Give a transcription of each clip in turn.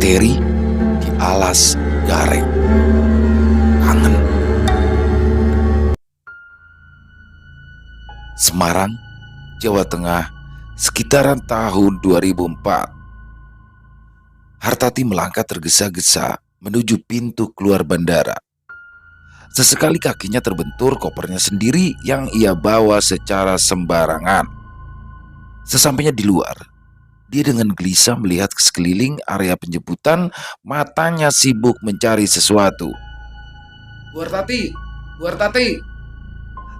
misteri di alas gareng. Kangen. Semarang, Jawa Tengah, sekitaran tahun 2004. Hartati melangkah tergesa-gesa menuju pintu keluar bandara. Sesekali kakinya terbentur kopernya sendiri yang ia bawa secara sembarangan. Sesampainya di luar, dia dengan gelisah melihat ke sekeliling area penjemputan, matanya sibuk mencari sesuatu. "Bu Hartati, Bu Hartati!"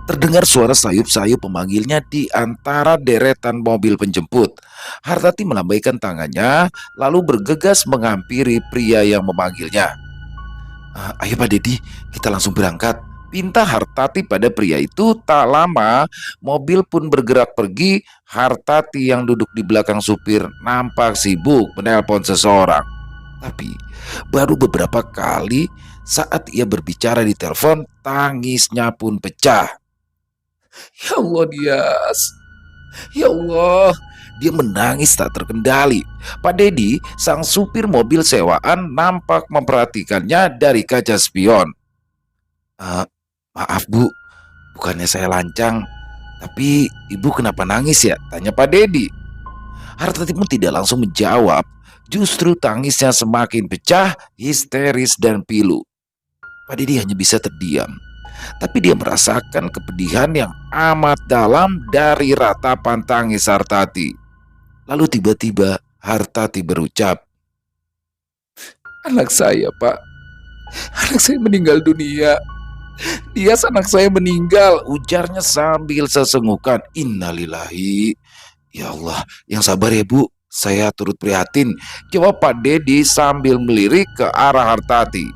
Terdengar suara sayup-sayup pemanggilnya di antara deretan mobil penjemput. Hartati melambaikan tangannya, lalu bergegas menghampiri pria yang memanggilnya. Ayo Pak Dedi, kita langsung berangkat," pinta Hartati pada pria itu. Tak lama, mobil pun bergerak pergi. Hartati yang duduk di belakang supir nampak sibuk menelpon seseorang. Tapi baru beberapa kali saat ia berbicara di telepon, tangisnya pun pecah. "Ya Allah, Dias. Ya Allah." Dia menangis tak terkendali. Pak Dedi, sang supir mobil sewaan, nampak memperhatikannya dari kaca spion. "Eh, Maaf Bu, bukannya saya lancang, tapi ibu kenapa nangis ya?" tanya Pak Dedi. Hartati pun tidak langsung menjawab. Justru tangisnya semakin pecah, histeris dan pilu. Pak Dedi hanya bisa terdiam. Tapi dia merasakan kepedihan yang amat dalam dari ratapan tangis Hartati. Lalu tiba-tiba Hartati berucap, "Anak saya, Pak. Anak saya meninggal dunia. Dia anak saya meninggal," ujarnya sambil sesenggukan. "Innalillahi. Ya Allah, yang sabar ya Bu. Saya turut prihatin," jawab Pak Dedi sambil melirik ke arah Hartati.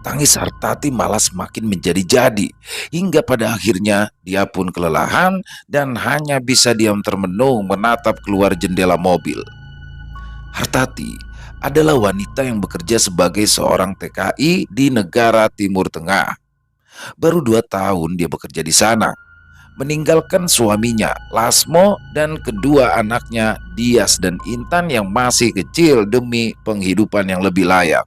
Tangis Hartati malah semakin menjadi-jadi, hingga pada akhirnya dia pun kelelahan dan hanya bisa diam termenung menatap keluar jendela mobil. Hartati adalah wanita yang bekerja sebagai seorang TKI di negara Timur Tengah. Baru 2 tahun dia bekerja di sana, meninggalkan suaminya Lasmo dan kedua anaknya Dias dan Intan yang masih kecil demi penghidupan yang lebih layak.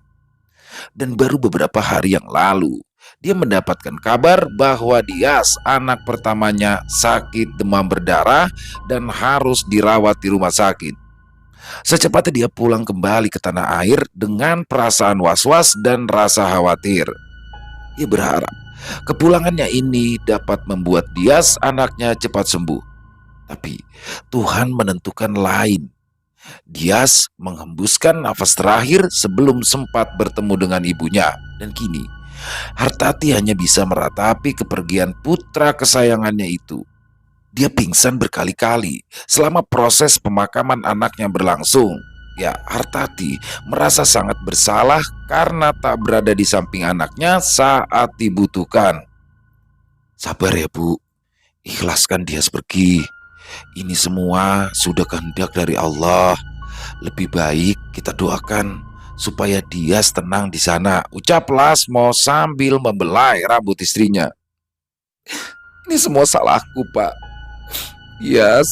Dan baru beberapa hari yang lalu, dia mendapatkan kabar bahwa Dias, anak pertamanya, sakit demam berdarah dan harus dirawat di rumah sakit. Secepatnya dia pulang kembali ke tanah air dengan perasaan was-was dan rasa khawatir. Ia berharap kepulangannya ini dapat membuat Dias, anaknya, cepat sembuh. Tapi Tuhan menentukan lain. Dias menghembuskan nafas terakhir sebelum sempat bertemu dengan ibunya. Dan kini Hartati hanya bisa meratapi kepergian putra kesayangannya itu. Dia pingsan berkali-kali selama proses pemakaman anaknya berlangsung. Ya, Hartati merasa sangat bersalah karena tak berada di samping anaknya saat dibutuhkan. "Sabar ya Bu, ikhlaskan Dias pergi. Ini semua sudah kehendak dari Allah. Lebih baik kita doakan supaya Dias tenang di sana," ucap Lasmo sambil membelai rambut istrinya. "Ini semua salahku, Pak. Dias,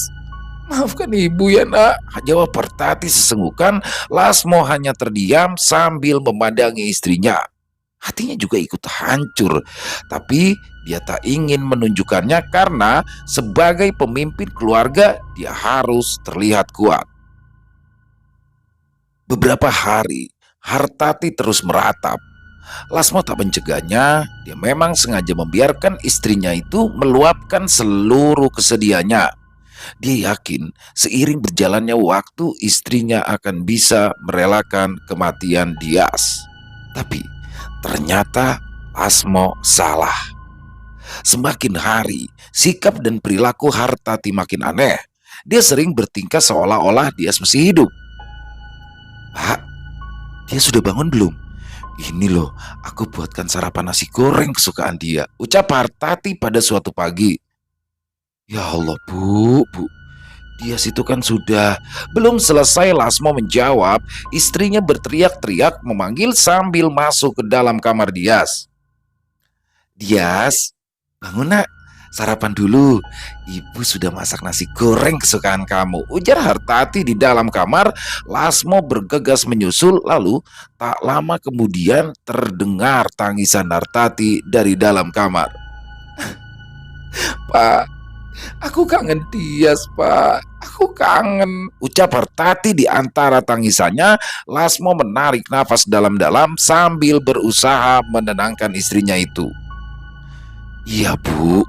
maafkan ibu ya nak," jawab Hartati sesenggukan. Lasmo hanya terdiam sambil memandangi istrinya. Hatinya juga ikut hancur, tapi dia tak ingin menunjukkannya karena sebagai pemimpin keluarga dia harus terlihat kuat. Beberapa hari, Hartati terus meratap. Lasmo tak mencegahnya, dia memang sengaja membiarkan istrinya itu meluapkan seluruh kesedihannya. Dia yakin seiring berjalannya waktu istrinya akan bisa merelakan kematian Dias. Tapi ternyata Lasmo salah. Semakin hari, sikap dan perilaku Hartati makin aneh. Dia sering bertingkah seolah-olah Dias masih hidup. "Pak, dia sudah bangun belum? Ini loh, aku buatkan sarapan nasi goreng kesukaan dia," ucap Hartati pada suatu pagi. "Ya Allah Bu, Dias itu kan sudah..." Belum selesai Lasmo menjawab, istrinya berteriak-teriak memanggil sambil masuk ke dalam kamar Dias. "Dias, bangun nak, Sarapan dulu, ibu sudah masak nasi goreng kesukaan kamu, ujar Hartati di dalam kamar. Lasmo bergegas menyusul, lalu tak lama kemudian terdengar tangisan Hartati dari dalam kamar. Pak, aku kangen Tias, Pak. Aku kangen, ucap Hartati di antara tangisannya. Lasmo menarik nafas dalam-dalam sambil berusaha menenangkan istrinya itu. Iya, Bu,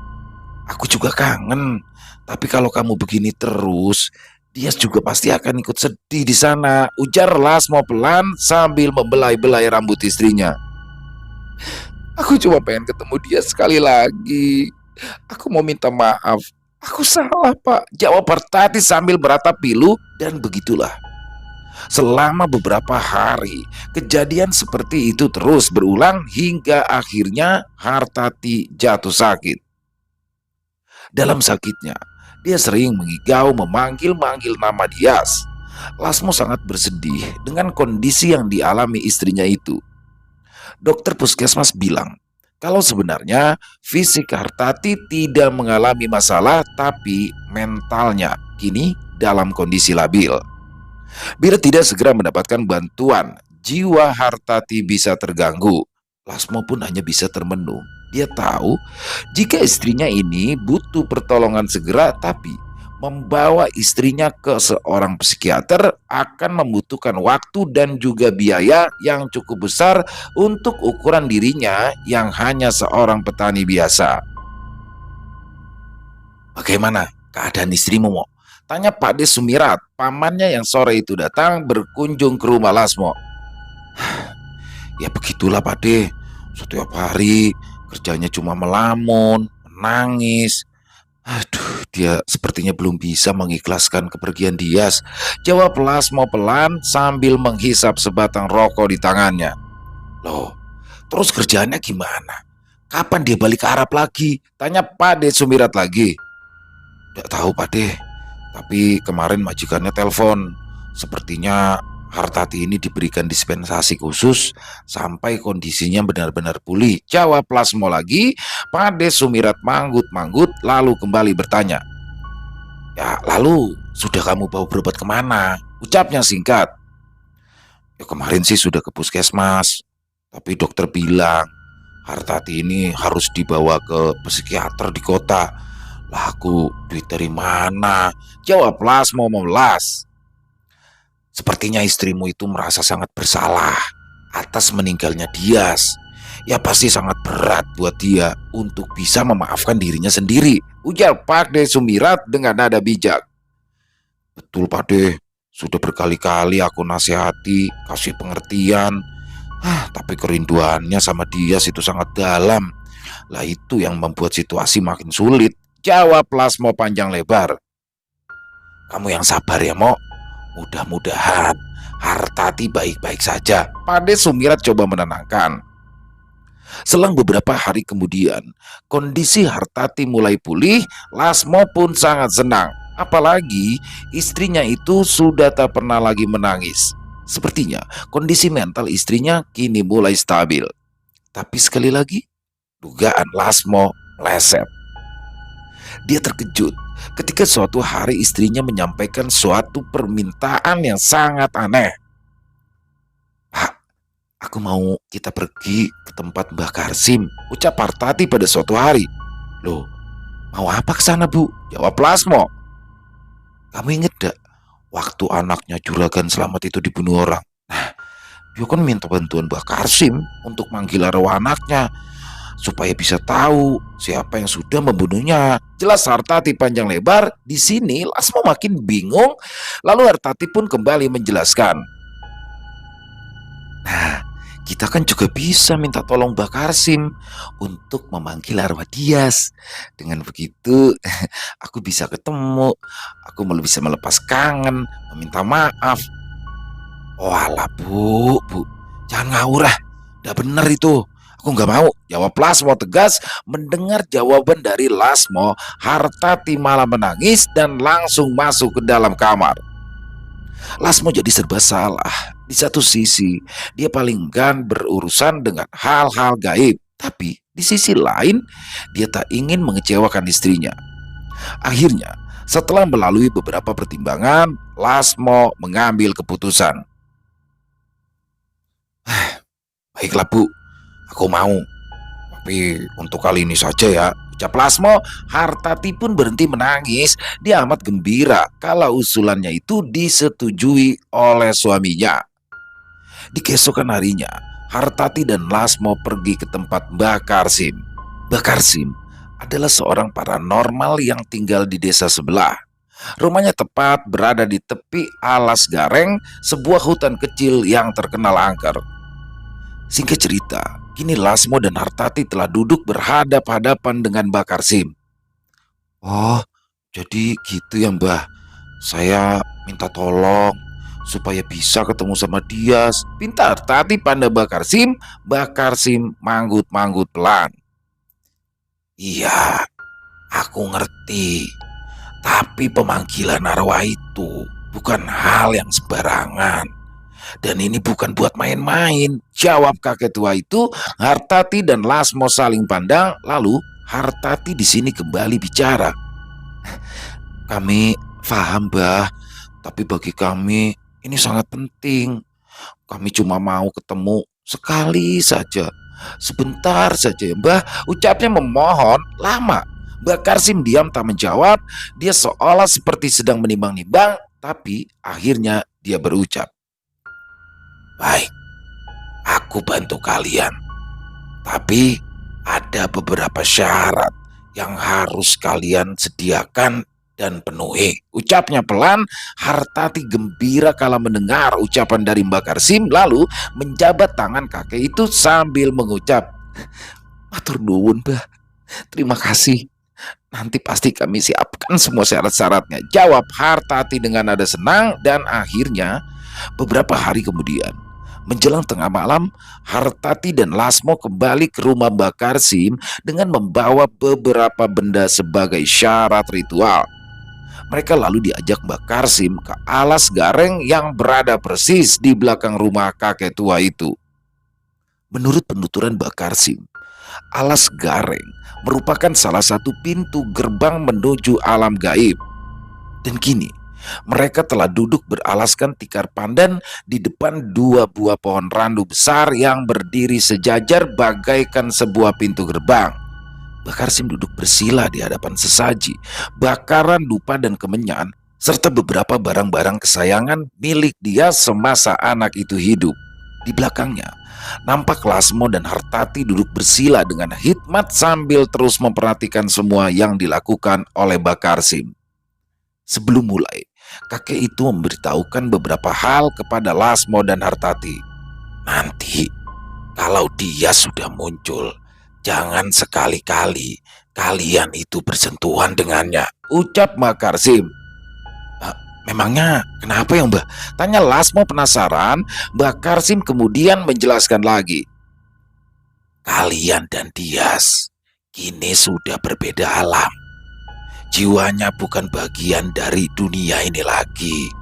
aku juga kangen. Tapi kalau kamu begini terus, Tias juga pasti akan ikut sedih di sana, ujar Lasmo pelan sambil membelai-belai rambut istrinya. Aku cuma pengen ketemu dia sekali lagi. Aku mau minta maaf. Aku salah, Pak, jawab Hartati sambil beratap pilu. Dan begitulah, selama beberapa hari, kejadian seperti itu terus berulang hingga akhirnya Hartati jatuh sakit. Dalam sakitnya, dia sering mengigau memanggil-manggil nama Dias. Lasmo sangat bersedih dengan kondisi yang dialami istrinya itu. Dokter puskesmas bilang kalau sebenarnya fisik Hartati tidak mengalami masalah, tapi mentalnya kini dalam kondisi labil. Bila tidak segera mendapatkan bantuan, jiwa Hartati bisa terganggu. Lasmo pun hanya bisa termenung. Dia tahu jika istrinya ini butuh pertolongan segera, tapi membawa istrinya ke seorang psikiater akan membutuhkan waktu dan juga biaya yang cukup besar untuk ukuran dirinya yang hanya seorang petani biasa. Bagaimana keadaan istrimu, Mo? Tanya Pak De Sumirat, pamannya yang sore itu datang berkunjung ke rumah Lasmo. Ya begitulah Pak De, setiap hari kerjanya cuma melamun, menangis. Aduh, dia sepertinya belum bisa mengikhlaskan kepergian Dias, jawab Lasmo pelan sambil menghisap sebatang rokok di tangannya. Loh, terus kerjaannya gimana? Kapan dia balik ke Arab lagi? Tanya Pak De Sumirat lagi. Tidak tahu Pak De, tapi kemarin majikannya telepon. Sepertinya Hartati ini diberikan dispensasi khusus sampai kondisinya benar-benar pulih, jawab Lasmo lagi. Pak De Sumirat manggut-manggut lalu kembali bertanya. Ya lalu sudah kamu bawa berobat kemana? Ucapnya singkat. Ya kemarin sih sudah ke puskesmas, tapi dokter bilang Hartati ini harus dibawa ke psikiater di kota. Lah aku duit dari mana? Jawab Lasmo memelas. Sepertinya istrimu itu merasa sangat bersalah atas meninggalnya Dias. Ya pasti sangat berat buat dia untuk bisa memaafkan dirinya sendiri, ujar Pak De Sumirat dengan nada bijak. Betul Pak De, sudah berkali-kali aku nasihati, kasih pengertian. Tapi kerinduannya sama Dias itu sangat dalam. Lah itu yang membuat situasi makin sulit, jawab Lasmo panjang lebar. Kamu yang sabar ya, Mo. Mudah-mudahan Hartati baik-baik saja, Pak De Sumirat coba menenangkan. Selang beberapa hari kemudian, kondisi Hartati mulai pulih. Lasmo pun sangat senang. Apalagi istrinya itu sudah tak pernah lagi menangis. Sepertinya kondisi mental istrinya kini mulai stabil. Tapi sekali lagi, dugaan Lasmo meleset. Dia terkejut ketika suatu hari istrinya menyampaikan suatu permintaan yang sangat aneh. Pak, aku mau kita pergi ke tempat Mbah Karsim, ucap Hartati pada suatu hari. Loh, mau apa ke sana Bu? Jawab Lasmo. Kamu inget gak waktu anaknya Juragan Slamet itu dibunuh orang? Nah, dia kan minta bantuan Mbah Karsim untuk manggil arwah anaknya supaya bisa tahu siapa yang sudah membunuhnya. Jelas Hartati panjang lebar. Di sini Lasmo makin bingung. Lalu Hartati pun kembali menjelaskan. Nah, kita kan juga bisa minta tolong Mbah Karsim untuk memanggil arwah Dias. Dengan begitu, aku bisa ketemu. Aku bisa melepas kangen, meminta maaf. Oh alah Bu, jangan ngawur ah. Udah bener itu. Aku nggak mau, jawab Lasmo tegas. Mendengar jawaban dari Lasmo, Hartati malah menangis dan langsung masuk ke dalam kamar. Lasmo jadi serba salah. Di satu sisi, dia paling enggan berurusan dengan hal-hal gaib. Tapi di sisi lain, dia tak ingin mengecewakan istrinya. Akhirnya, setelah melalui beberapa pertimbangan, Lasmo mengambil keputusan. Baiklah Bu, aku mau. Tapi untuk kali ini saja ya, ucap Lasmo. Hartati pun berhenti menangis. Dia amat gembira kalau usulannya itu disetujui oleh suaminya. Di keesokan harinya, Hartati dan Lasmo pergi ke tempat Mbah Karsim. Mbah Karsim adalah seorang paranormal yang tinggal di desa sebelah. Rumahnya tepat berada di tepi alas gareng, sebuah hutan kecil yang terkenal angker. Singkat cerita, kini Lasmo dan Hartati telah duduk berhadap-hadapan dengan Mbah Karsim. Oh, jadi gitu ya Mbah. Saya minta tolong supaya bisa ketemu sama dia. Pinta Hartati pada Mbah Karsim. Mbah Karsim manggut-manggut pelan. Iya, aku ngerti. Tapi pemanggilan arwah itu bukan hal yang sembarangan. Dan ini bukan buat main-main, jawab kakek tua itu. Hartati dan Lasmo saling pandang, lalu Hartati di sini kembali bicara. Kami paham, Mbah, tapi bagi kami ini sangat penting. Kami cuma mau ketemu sekali saja. Sebentar saja, Mbah, ucapnya memohon lama. Mbah Karsim diam tak menjawab. Dia seolah seperti sedang menimbang-nimbang, tapi akhirnya dia berucap. Baik, aku bantu kalian. Tapi ada beberapa syarat yang harus kalian sediakan dan penuhi. Ucapnya pelan. Hartati gembira kala mendengar ucapan dari Mbak Karsim, lalu menjabat tangan kakek itu sambil mengucap, matur nuwun, Mbah. Terima kasih. Nanti pasti kami siapkan semua syarat-syaratnya, jawab Hartati dengan nada senang. Dan akhirnya beberapa hari kemudian, menjelang tengah malam, Hartati dan Lasmo kembali ke rumah Mbak Karsim dengan membawa beberapa benda sebagai syarat ritual. Mereka lalu diajak Mbak Karsim ke alas gareng yang berada persis di belakang rumah kakek tua itu. Menurut penuturan Mbak Karsim, alas gareng merupakan salah satu pintu gerbang menuju alam gaib. Dan kini mereka telah duduk beralaskan tikar pandan di depan dua buah pohon randu besar yang berdiri sejajar bagaikan sebuah pintu gerbang. Mbah Karsim duduk bersila di hadapan sesaji, bakaran dupa dan kemenyan, serta beberapa barang-barang kesayangan milik dia semasa anak itu hidup. Di belakangnya, nampak Lasmo dan Hartati duduk bersila dengan hikmat sambil terus memperhatikan semua yang dilakukan oleh Mbah Karsim. Sebelum mulai, kakek itu memberitahukan beberapa hal kepada Lasmo dan Hartati. Nanti, kalau dia sudah muncul, jangan sekali-kali kalian itu bersentuhan dengannya, ucap Mbah Karsim. Memangnya kenapa ya Mbah? Tanya Lasmo penasaran. Mbah Karsim kemudian menjelaskan lagi. Kalian dan Dias kini sudah berbeda alam. Jiwanya bukan bagian dari dunia ini lagi.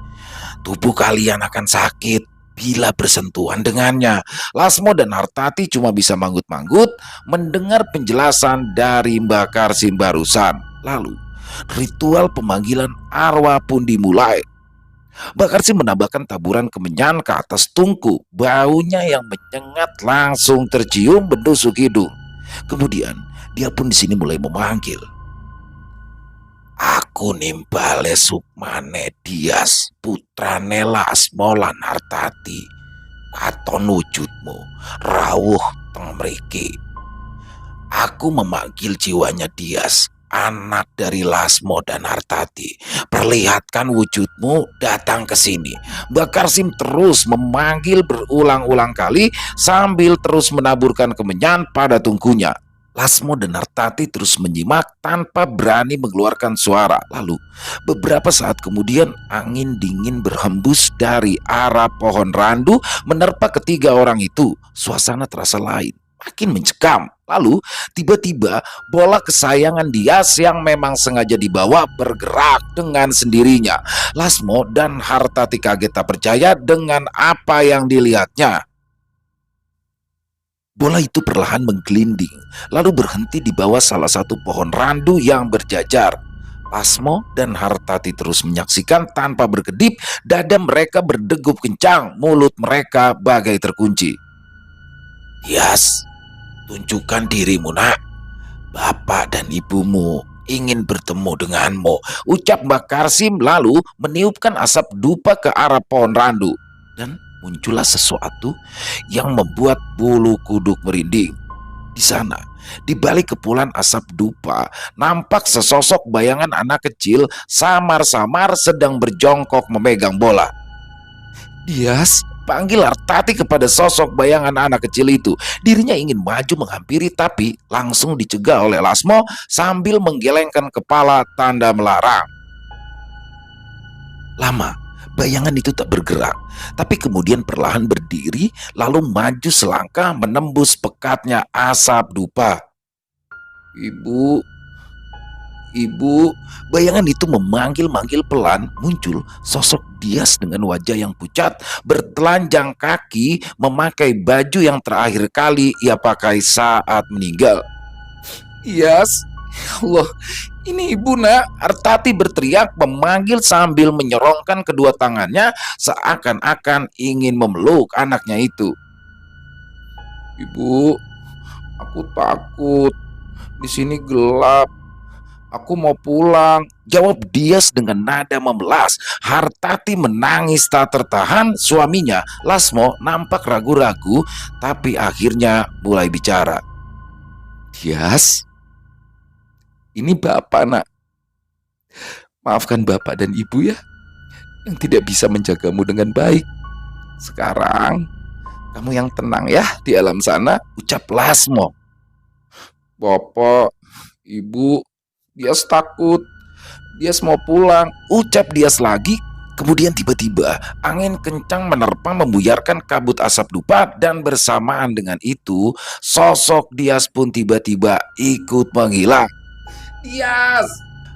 Tubuh kalian akan sakit bila bersentuhan dengannya. Lasmo dan Hartati cuma bisa manggut-manggut mendengar penjelasan dari Mbah Karsim barusan. Lalu ritual pemanggilan arwah pun dimulai. Mbah Karsim menambahkan taburan kemenyan ke atas tungku. Baunya yang menyengat langsung tercium menusuk hidung. Kemudian dia pun di sini mulai memanggil. Aku nimbale Sukmane Dias, putrane Lasmo lan Hartati. Katon wujudmu, rawuh teng mriki. Aku memanggil jiwanya Dias, anak dari Lasmo dan Hartati. Perlihatkan wujudmu, datang ke sini. Mbah Karsim terus memanggil berulang-ulang kali sambil terus menaburkan kemenyan pada tungkunya. Lasmo dan Hartati terus menyimak tanpa berani mengeluarkan suara. Lalu beberapa saat kemudian angin dingin berhembus dari arah pohon randu menerpa ketiga orang itu. Suasana terasa lain, makin mencekam. Lalu tiba-tiba bola kesayangan Dias yang memang sengaja dibawa bergerak dengan sendirinya. Lasmo dan Hartati kaget tak percaya dengan apa yang dilihatnya. Bola itu perlahan menggelinding, lalu berhenti di bawah salah satu pohon randu yang berjajar. Lasmo dan Hartati terus menyaksikan tanpa berkedip, dada mereka berdegup kencang, mulut mereka bagai terkunci. Tias, tunjukkan dirimu nak. Bapak dan ibumu ingin bertemu denganmu, ucap Mbak Karsim lalu meniupkan asap dupa ke arah pohon randu. Dan muncullah sesuatu yang membuat bulu kuduk merinding. Di sana, di balik kepulan asap dupa, nampak sesosok bayangan anak kecil samar-samar sedang berjongkok memegang bola. Dias, panggil Hartati kepada sosok bayangan anak kecil itu. Dirinya ingin maju menghampiri tapi langsung dicegah oleh Lasmo sambil menggelengkan kepala tanda melarang. Lama, bayangan itu tak bergerak, tapi kemudian perlahan berdiri lalu maju selangkah menembus pekatnya asap dupa. Ibu, ibu, bayangan itu memanggil-manggil pelan. Muncul sosok Dias dengan wajah yang pucat, bertelanjang kaki, memakai baju yang terakhir kali ia pakai saat meninggal. Dias, Allah, ini ibu nak. Hartati berteriak memanggil sambil menyorongkan kedua tangannya seakan-akan ingin memeluk anaknya itu. Ibu, aku takut. Di sini gelap. Aku mau pulang, jawab Dias dengan nada memelas. Hartati menangis tak tertahan. Suaminya, Lasmo, nampak ragu-ragu, tapi akhirnya mulai bicara. Dias, ini bapak nak. Maafkan bapak dan ibu ya, yang tidak bisa menjagamu dengan baik. Sekarang, kamu yang tenang ya di alam sana, ucap Lasmo. Bapak, ibu, Dias takut. Dias mau pulang, ucap Dias lagi. Kemudian tiba-tiba angin kencang menerpa membuyarkan kabut asap dupa dan bersamaan dengan itu sosok Dias pun tiba-tiba ikut menghilang. Dias!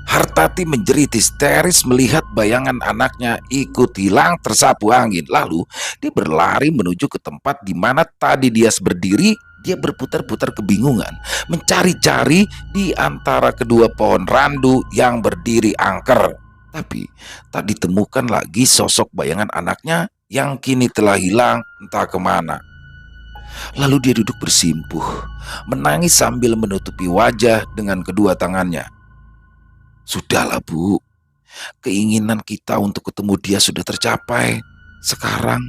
Hartati menjerit histeris melihat bayangan anaknya ikut hilang tersapu angin. Lalu dia berlari menuju ke tempat di mana tadi Dias berdiri. Dia berputar-putar kebingungan, mencari-cari di antara kedua pohon randu yang berdiri angker. Tapi tak ditemukan lagi sosok bayangan anaknya yang kini telah hilang entah kemana. Lalu dia duduk bersimpuh, menangis sambil menutupi wajah dengan kedua tangannya. Sudahlah bu, keinginan kita untuk ketemu dia sudah tercapai. Sekarang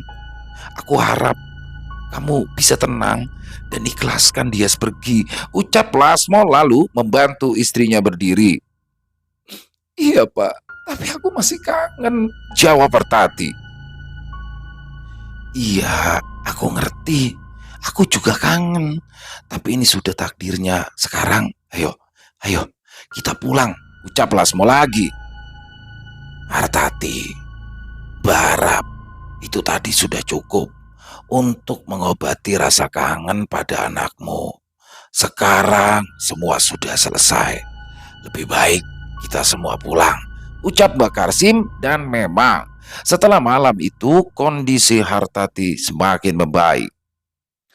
aku harap kamu bisa tenang dan ikhlaskan Dias pergi, ucap Lasmo lalu membantu istrinya berdiri. Iya pak, tapi aku masih kangen, jawab Hartati. Iya, aku ngerti. Aku juga kangen. Tapi ini sudah takdirnya. Sekarang, ayo, kita pulang, ucap Lasmo lagi. Hartati, Barap, itu tadi sudah cukup untuk mengobati rasa kangen pada anakmu. Sekarang semua sudah selesai. Lebih baik kita semua pulang, ucap Mbak Karsim. Dan memang setelah malam itu kondisi Hartati semakin membaik.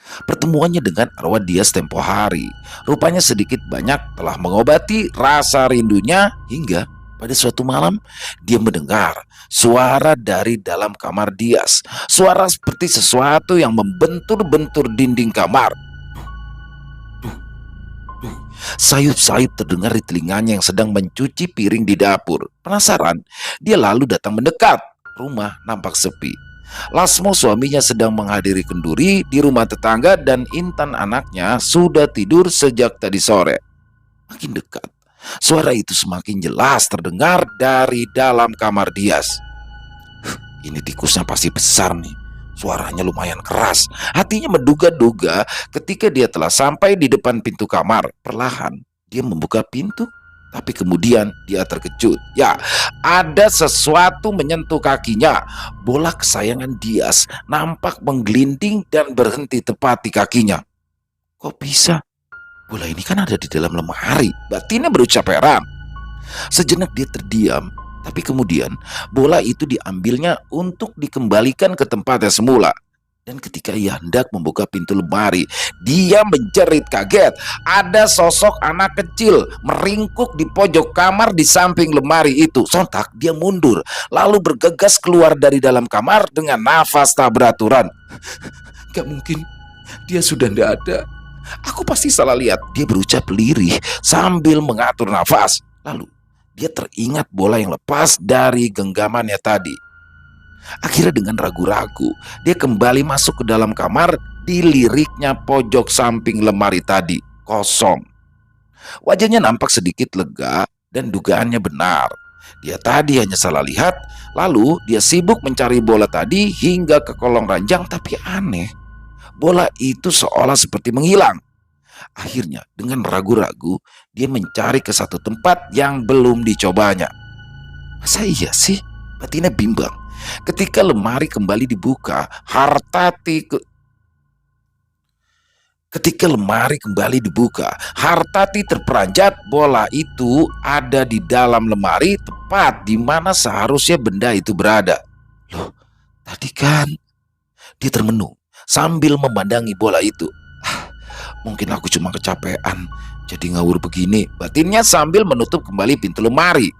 Pertemuannya dengan arwah Dias tempo hari rupanya sedikit banyak telah mengobati rasa rindunya. Hingga pada suatu malam dia mendengar suara dari dalam kamar Dias. Suara seperti sesuatu yang membentur-bentur dinding kamar. Sayup-sayup terdengar di telinganya yang sedang mencuci piring di dapur. Penasaran, dia lalu datang mendekat. Rumah nampak sepi. Lasmo suaminya sedang menghadiri kenduri di rumah tetangga dan Intan anaknya sudah tidur sejak tadi sore. Makin dekat, suara itu semakin jelas terdengar dari dalam kamar Dias. Ini tikusnya pasti besar nih. Suaranya lumayan keras. Hatinya menduga-duga ketika dia telah sampai di depan pintu kamar. Perlahan dia membuka pintu, tapi kemudian dia terkejut. Ya, ada sesuatu menyentuh kakinya. Bola kesayangan Dias nampak menggelinding dan berhenti tepat di kakinya. Kok bisa? Bola ini kan ada di dalam lemari, batinnya berucap heran. Sejenak dia terdiam, tapi kemudian bola itu diambilnya untuk dikembalikan ke tempatnya semula. Dan ketika ia hendak membuka pintu lemari, dia menjerit kaget. Ada sosok anak kecil meringkuk di pojok kamar di samping lemari itu. Sontak dia mundur, lalu bergegas keluar dari dalam kamar dengan nafas tak beraturan. Gak mungkin, dia sudah tidak ada. Aku pasti salah lihat, dia berucap lirih sambil mengatur nafas. Lalu dia teringat bola yang lepas dari genggamannya tadi. Akhirnya dengan ragu-ragu, dia kembali masuk ke dalam kamar. Diliriknya pojok samping lemari tadi kosong. Wajahnya nampak sedikit lega dan dugaannya benar. Dia tadi hanya salah lihat. Lalu dia sibuk mencari bola tadi hingga ke kolong ranjang, tapi aneh, bola itu seolah seperti menghilang. Akhirnya dengan ragu-ragu dia mencari ke satu tempat yang belum dicobanya. Masa iya sih? Batinnya bimbang. Ketika lemari kembali dibuka, Hartati terperanjat. Bola itu ada di dalam lemari, tepat di mana seharusnya benda itu berada. Loh, tadi kan, dia termenung sambil memandangi bola itu. Mungkin aku cuma kecapean, jadi ngawur begini, batinnya sambil menutup kembali pintu lemari.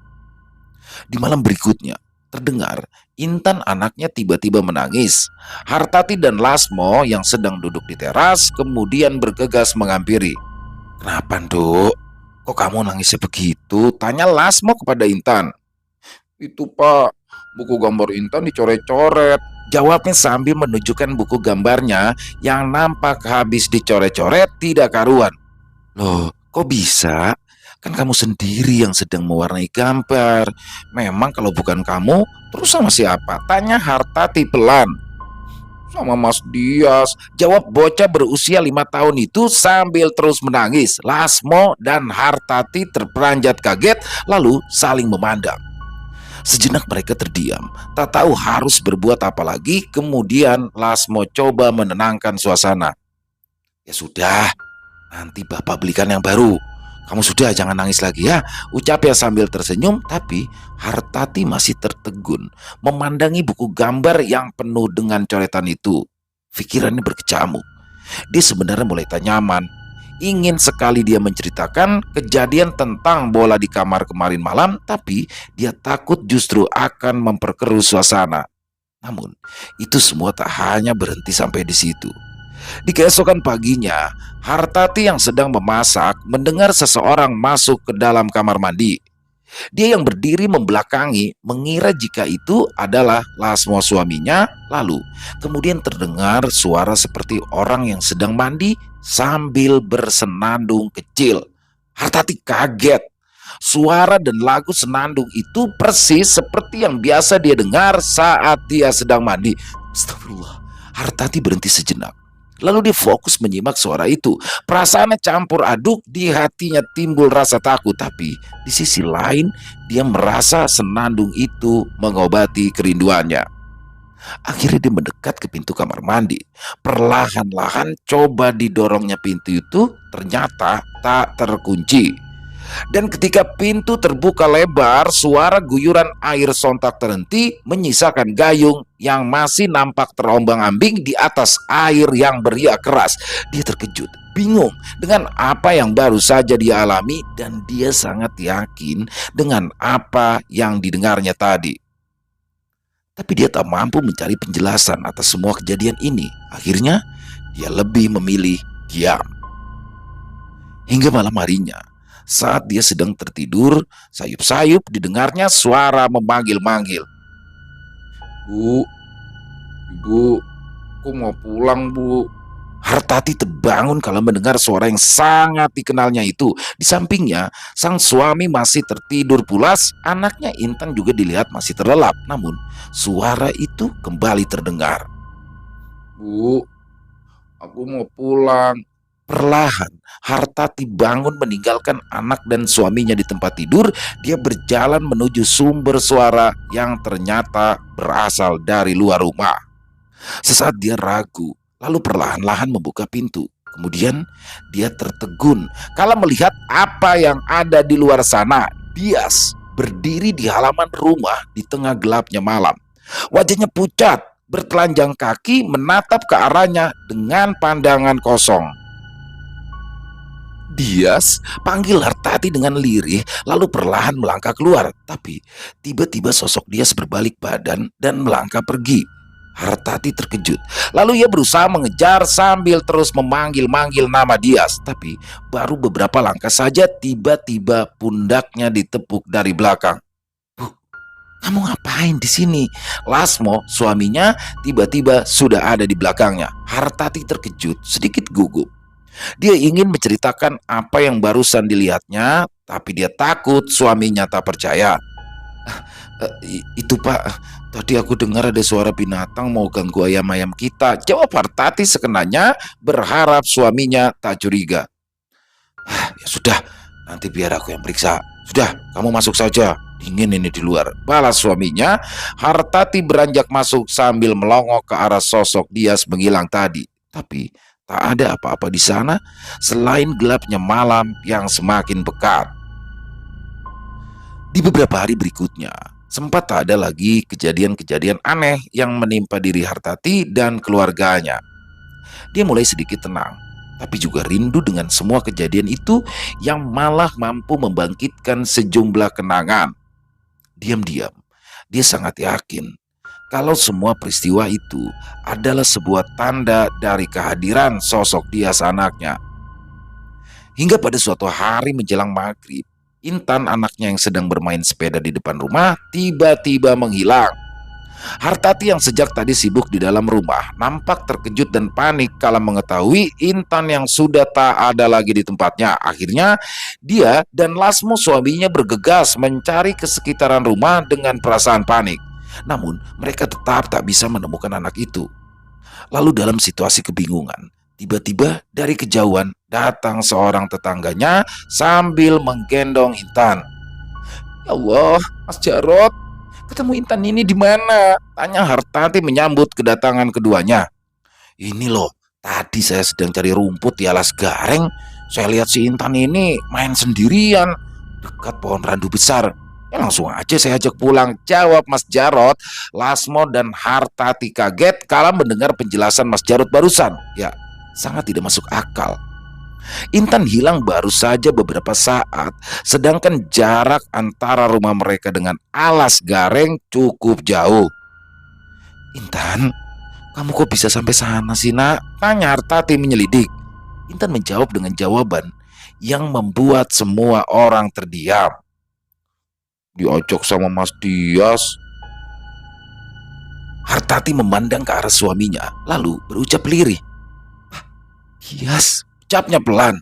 Di malam berikutnya, terdengar Intan anaknya tiba-tiba menangis. Hartati dan Lasmo yang sedang duduk di teras kemudian bergegas menghampiri. Kenapa, Nduk? Kok kamu nangisnya begitu? Tanya Lasmo kepada Intan. Itu, Pak, buku gambar Intan dicoret-coret, jawabnya sambil menunjukkan buku gambarnya yang nampak habis dicoret-coret tidak karuan. Loh, kok bisa? Kan kamu sendiri yang sedang mewarnai gambar. Memang kalau bukan kamu, terus sama siapa? Tanya Hartati pelan. Sama Mas Dias, jawab bocah berusia 5 tahun itu sambil terus menangis. Lasmo dan Hartati terperanjat kaget lalu saling memandang. Sejenak mereka terdiam, tak tahu harus berbuat apa lagi. Kemudian Lasmo coba menenangkan suasana. Ya sudah, nanti Bapak belikan yang baru. Kamu sudah jangan nangis lagi ya, ucapnya sambil tersenyum. Tapi Hartati masih tertegun memandangi buku gambar yang penuh dengan coretan itu. Pikirannya berkecamuk. Dia sebenarnya mulai tak nyaman. Ingin sekali dia menceritakan kejadian tentang bola di kamar kemarin malam, tapi dia takut justru akan memperkeruh suasana. Namun itu semua tak hanya berhenti sampai di situ. Di keesokan paginya, Hartati yang sedang memasak mendengar seseorang masuk ke dalam kamar mandi. Dia yang berdiri membelakangi mengira jika itu adalah Lasmo suaminya. Lalu kemudian terdengar suara seperti orang yang sedang mandi sambil bersenandung kecil. Hartati kaget. Suara dan lagu senandung itu persis seperti yang biasa dia dengar saat dia sedang mandi. Astagfirullah. Hartati berhenti sejenak. Lalu dia fokus menyimak suara itu. Perasaannya campur aduk, di hatinya timbul rasa takut. Tapi di sisi lain dia merasa senandung itu mengobati kerinduannya. Akhirnya dia mendekat ke pintu kamar mandi. Perlahan-lahan coba didorongnya pintu itu, ternyata tak terkunci. Dan ketika pintu terbuka lebar, suara guyuran air sontak terhenti, menyisakan gayung yang masih nampak terombang-ambing di atas air yang beriak keras. Dia terkejut, bingung dengan apa yang baru saja dia alami, dan dia sangat yakin dengan apa yang didengarnya tadi. Tapi dia tak mampu mencari penjelasan atas semua kejadian ini. Akhirnya dia lebih memilih diam. Hingga malam harinya, saat dia sedang tertidur, sayup-sayup didengarnya suara memanggil-manggil. Bu, ibu, aku mau pulang, Bu. Hartati terbangun kalau mendengar suara yang sangat dikenalnya itu. Di sampingnya, sang suami masih tertidur pulas. Anaknya Intan juga dilihat masih terlelap. Namun, suara itu kembali terdengar. Bu, aku mau pulang. Perlahan, Hartati bangun meninggalkan anak dan suaminya di tempat tidur. Dia berjalan menuju sumber suara yang ternyata berasal dari luar rumah. Sesaat dia ragu, lalu perlahan-lahan membuka pintu. Kemudian dia tertegun kala melihat apa yang ada di luar sana. Dias berdiri di halaman rumah di tengah gelapnya malam. Wajahnya pucat, bertelanjang kaki menatap ke arahnya dengan pandangan kosong. Dias panggil Hartati dengan lirih lalu perlahan melangkah keluar. Tapi tiba-tiba sosok Dias berbalik badan dan melangkah pergi. Hartati terkejut. Lalu ia berusaha mengejar sambil terus memanggil-manggil nama Dias. Tapi baru beberapa langkah saja tiba-tiba pundaknya ditepuk dari belakang. "Bu, kamu ngapain di sini?" Lasmo, suaminya, tiba-tiba sudah ada di belakangnya. Hartati terkejut, sedikit gugup. Dia ingin menceritakan apa yang barusan dilihatnya, tapi dia takut suaminya tak percaya. Itu Pak, tadi aku dengar ada suara binatang mau ganggu ayam-ayam kita," jawab Hartati sekenanya, berharap suaminya tak curiga. "Ya sudah, nanti biar aku yang periksa. Sudah, kamu masuk saja, dingin ini di luar," balas suaminya. Hartati beranjak masuk sambil melongok ke arah sosok Dias menghilang tadi. Tapi tak ada apa-apa di sana selain gelapnya malam yang semakin pekat. Di beberapa hari berikutnya, sempat tak ada lagi kejadian-kejadian aneh yang menimpa diri Hartati dan keluarganya. Dia mulai sedikit tenang, tapi juga rindu dengan semua kejadian itu yang malah mampu membangkitkan sejumlah kenangan. Diam-diam, dia sangat yakin kalau semua peristiwa itu adalah sebuah tanda dari kehadiran sosok Dias anaknya. Hingga pada suatu hari menjelang maghrib, Intan anaknya yang sedang bermain sepeda di depan rumah tiba-tiba menghilang. Hartati yang sejak tadi sibuk di dalam rumah nampak terkejut dan panik kala mengetahui Intan yang sudah tak ada lagi di tempatnya. Akhirnya dia dan Lasmo suaminya bergegas mencari ke sekitaran rumah dengan perasaan panik. Namun mereka tetap tak bisa menemukan anak itu. Lalu dalam situasi kebingungan, tiba-tiba dari kejauhan datang seorang tetangganya sambil menggendong Intan. "Ya Allah, Mas Jarot, ketemu Intan ini di mana?" tanya Hartati menyambut kedatangan keduanya. "Ini loh, tadi saya sedang cari rumput di alas gareng. Saya lihat si Intan ini main sendirian dekat pohon randu besar. Ya langsung aja saya ajak pulang," jawab Mas Jarot. Lasmo dan Hartati kaget kala mendengar penjelasan Mas Jarot barusan. Ya, sangat tidak masuk akal. Intan hilang baru saja beberapa saat, sedangkan jarak antara rumah mereka dengan alas gareng cukup jauh. "Intan, kamu kok bisa sampai sana sih, Nak?" tanya Hartati menyelidik. Intan menjawab dengan jawaban yang membuat semua orang terdiam. "Diajak sama Mas Dias." Hartati memandang ke arah suaminya, lalu berucap lirih. "Dias," ucapnya pelan.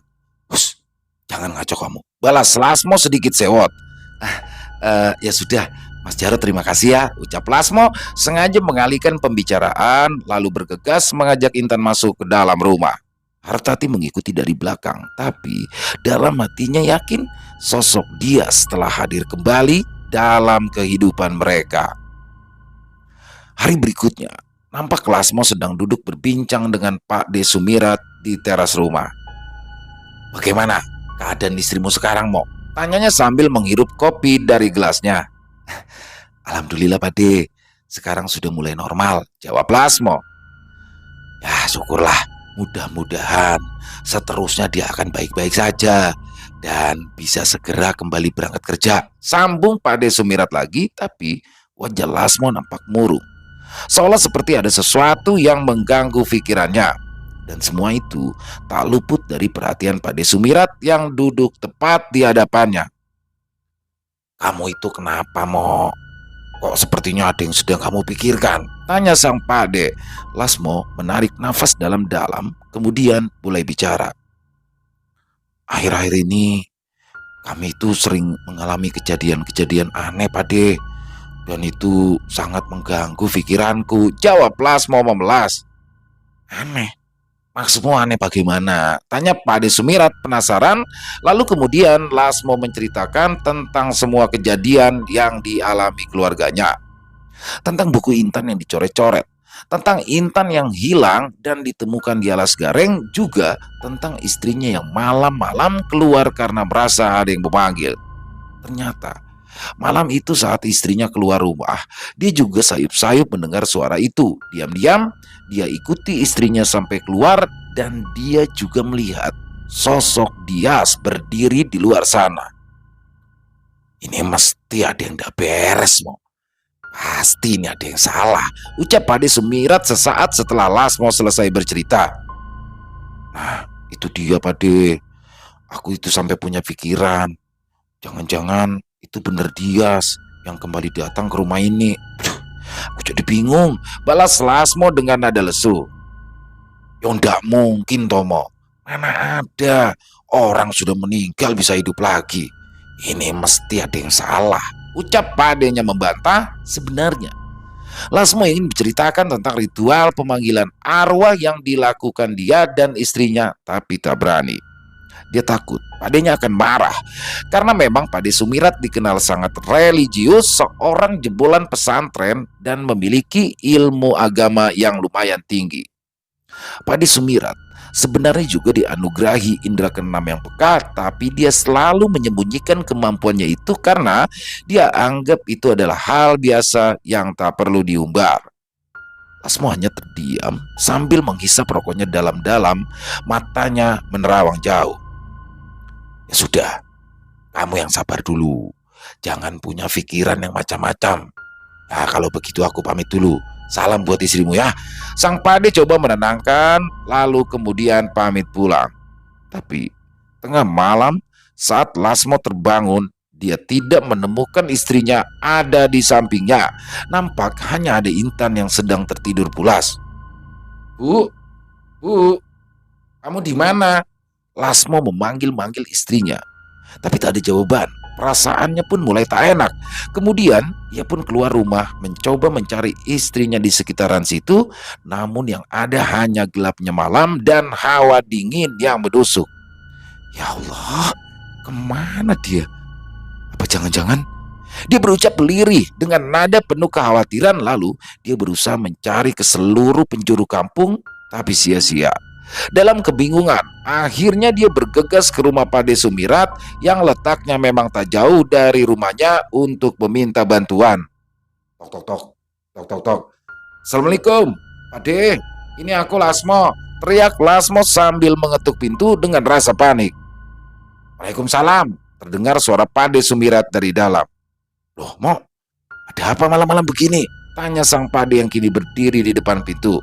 "Hus, jangan ngaco kamu," balas Lasmo sedikit sewot. Ya sudah, Mas Jarot terima kasih ya," ucap Lasmo sengaja mengalihkan pembicaraan lalu bergegas mengajak Intan masuk ke dalam rumah. Hartati mengikuti dari belakang, tapi dalam hatinya yakin sosok Dias telah hadir kembali dalam kehidupan mereka. Hari berikutnya, nampak Lasmo sedang duduk berbincang dengan Pak De Sumirat di teras rumah. "Bagaimana keadaan istrimu sekarang, Mo?" tanyanya sambil menghirup kopi dari gelasnya. "Alhamdulillah Pak De, sekarang sudah mulai normal," jawab Lasmo. "Ya syukurlah, mudah-mudahan seterusnya dia akan baik-baik saja dan bisa segera kembali berangkat kerja," sambung Pak De Sumirat lagi, tapi wajah Lasmo nampak murung, seolah seperti ada sesuatu yang mengganggu pikirannya. Dan semua itu tak luput dari perhatian Pak De Sumirat yang duduk tepat di hadapannya. "Kamu itu kenapa, Mo? Kok sepertinya ada yang sedang kamu pikirkan?" tanya sang Pak De. Lasmo menarik nafas dalam-dalam, kemudian mulai bicara. "Akhir-akhir ini kami itu sering mengalami kejadian-kejadian aneh, Pak De. Dan itu sangat mengganggu pikiranku," jawab Lasmo memelas. "Aneh? Maksudmu aneh bagaimana?" tanya Pak De Sumirat penasaran. Lalu kemudian Lasmo menceritakan tentang semua kejadian yang dialami keluarganya. Tentang buku Intan yang dicoret-coret, tentang Intan yang hilang dan ditemukan di alas gareng, juga tentang istrinya yang malam-malam keluar karena merasa ada yang memanggil. Ternyata Malam itu saat istrinya keluar rumah, dia juga sayup-sayup mendengar suara itu. Diam-diam, dia ikuti istrinya sampai keluar dan dia juga melihat sosok Dias berdiri di luar sana. Ini mesti ada yang gak beres, Mo. Pasti ini ada yang salah, ucap Pade Sumirat sesaat setelah Lasmo selesai bercerita. Nah, itu dia, Pade. Aku itu sampai punya pikiran. Jangan-jangan itu bener Dias yang kembali datang ke rumah ini. Aduh, aku jadi bingung, balas Lasmo dengan nada lesu. Ya ndak mungkin, Tomo. Mana ada orang sudah meninggal bisa hidup lagi. Ini mesti ada yang salah, ucap Padenya membantah. Sebenarnya Lasmo ingin menceritakan tentang ritual pemanggilan arwah yang dilakukan dia dan istrinya, tapi tak berani. Dia takut Padenya akan marah, karena memang Pade Sumirat dikenal sangat religius, seorang jebolan pesantren dan memiliki ilmu agama yang lumayan tinggi. Pade Sumirat sebenarnya juga dianugerahi indera keenam yang peka, tapi dia selalu menyembunyikan kemampuannya itu karena dia anggap itu adalah hal biasa yang tak perlu diumbar. Lasmo hanya terdiam sambil menghisap rokoknya dalam-dalam, matanya menerawang jauh. Ya sudah, kamu yang sabar dulu. Jangan punya pikiran yang macam-macam. Nah, kalau begitu aku pamit dulu. Salam buat istrimu ya. Sang Pade coba menenangkan, lalu kemudian pamit pulang. Tapi tengah malam saat Lasmo terbangun, dia tidak menemukan istrinya ada di sampingnya. Nampak hanya ada Intan yang sedang tertidur pulas. Bu, kamu di mana? Lasmo memanggil-manggil istrinya, tapi tak ada jawaban. Perasaannya pun mulai tak enak. Kemudian ia pun keluar rumah mencoba mencari istrinya di sekitaran situ, namun yang ada hanya gelapnya malam dan hawa dingin yang menusuk. Ya Allah, kemana dia? Apa jangan-jangan dia berucap lirih dengan nada penuh kekhawatiran, lalu dia berusaha mencari ke seluruh penjuru kampung, tapi sia-sia. Dalam kebingungan, akhirnya dia bergegas ke rumah Pade Sumirat yang letaknya memang tak jauh dari rumahnya untuk meminta bantuan. Tok tok tok, tok tok tok. Assalamualaikum, Pade. Ini aku Lasmo, teriak Lasmo sambil mengetuk pintu dengan rasa panik. Waalaikumsalam, terdengar suara Pade Sumirat dari dalam. Loh, Mo, ada apa malam-malam begini? Tanya sang Pade yang kini berdiri di depan pintu.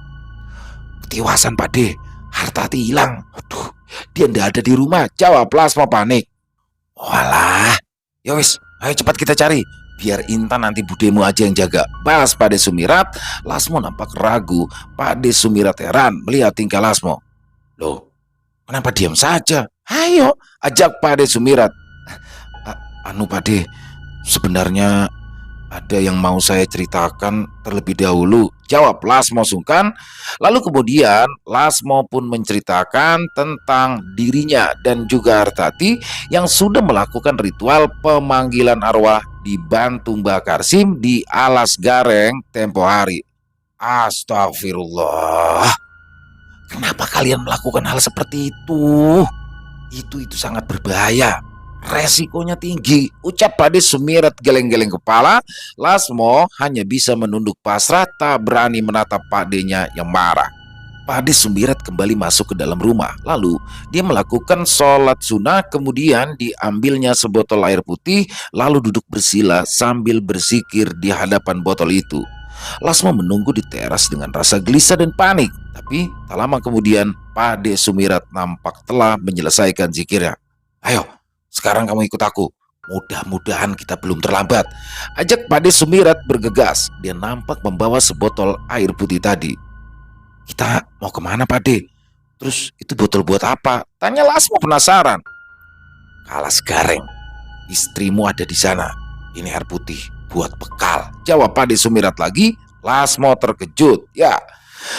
Ketiwasan, Pade. Hartati hilang. Aduh, dia ndak ada di rumah, jawab Lasmo panik. Walah, ya wis, ayo cepat kita cari. Biar Intan nanti budemu aja yang jaga, balas Pade Sumirat. Lasmo nampak ragu. Pade Sumirat heran melihat tingkah Lasmo. Loh, kenapa diam saja? Ayo, ajak Pade Sumirat. Anu Pade, sebenarnya ada yang mau saya ceritakan terlebih dahulu, jawab Lasmo sungkan. Lalu kemudian Lasmo pun menceritakan tentang dirinya dan juga Hartati yang sudah melakukan ritual pemanggilan arwah di Bantung Mbah Karsim di Alas Gareng tempo hari. Astagfirullah. Kenapa kalian melakukan hal seperti itu? Itu sangat berbahaya. Resikonya tinggi, ucap Pade Sumirat geleng-geleng kepala. Lasmo hanya bisa menunduk pasrah, tak berani menatap Padenya yang marah. Pade Sumirat kembali masuk ke dalam rumah. Lalu dia melakukan sholat sunnah, kemudian diambilnya sebotol air putih, lalu duduk bersila sambil berzikir di hadapan botol itu. Lasmo menunggu di teras dengan rasa gelisah dan panik. Tapi tak lama kemudian Pade Sumirat nampak telah menyelesaikan zikirnya. Ayo, sekarang kamu ikut aku. Mudah-mudahan kita belum terlambat, ajak Pade Sumirat bergegas. Dia nampak membawa sebotol air putih tadi. Kita mau kemana, Pade? Terus itu botol buat apa? Tanya Lasmo penasaran. Alas Gareng, istrimu ada di sana. Ini air putih buat bekal, jawab Pade Sumirat lagi. Lasmo terkejut. Ya,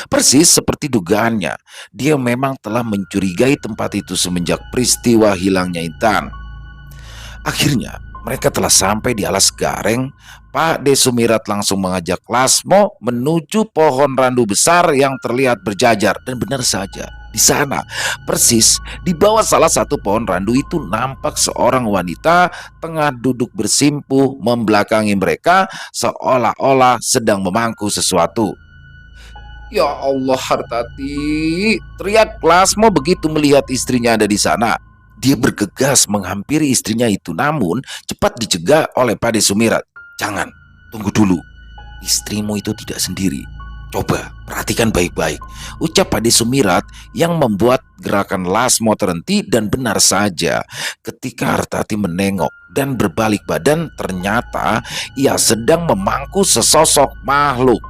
persis seperti dugaannya. Dia memang telah mencurigai tempat itu semenjak peristiwa hilangnya Intan. Akhirnya mereka telah sampai di Alas Gareng. Pade Sumirat langsung mengajak Lasmo menuju pohon randu besar yang terlihat berjajar. Dan benar saja, Di sana, persis di bawah salah satu pohon randu itu nampak seorang wanita tengah duduk bersimpuh membelakangi mereka seolah-olah sedang memangku sesuatu. Ya Allah Hartati, teriak Lasmo begitu melihat istrinya ada di sana. Dia bergegas menghampiri istrinya itu, namun cepat dicegah oleh Pade Sumirat. Jangan, tunggu dulu. Istrimu itu tidak sendiri. Coba perhatikan baik-baik, ucap Pade Sumirat yang membuat gerakan Lasmo terhenti. Dan benar saja, ketika Hartati menengok dan berbalik badan, ternyata ia sedang memangku sesosok makhluk.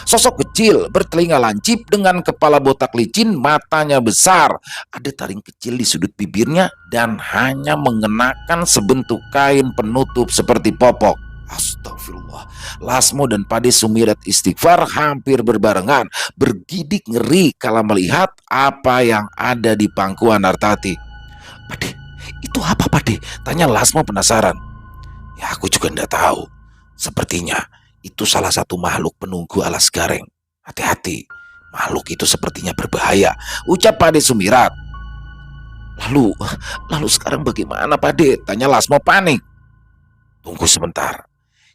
Sosok kecil bertelinga lancip dengan kepala botak licin, matanya besar, ada taring kecil di sudut bibirnya, dan hanya mengenakan sebentuk kain penutup seperti popok. Astagfirullah. Lasmo dan Pade Sumirat istighfar hampir berbarengan, bergidik ngeri kala melihat apa yang ada di pangkuan Hartati. Pade, itu apa Pade? Tanya Lasmo penasaran. Ya aku juga tidak tahu. Sepertinya itu salah satu makhluk penunggu alas gareng. Hati-hati, makhluk itu sepertinya berbahaya, ucap Pade Sumirat. Lalu sekarang bagaimana Pade? Tanya Lasmo panik. Tunggu sebentar,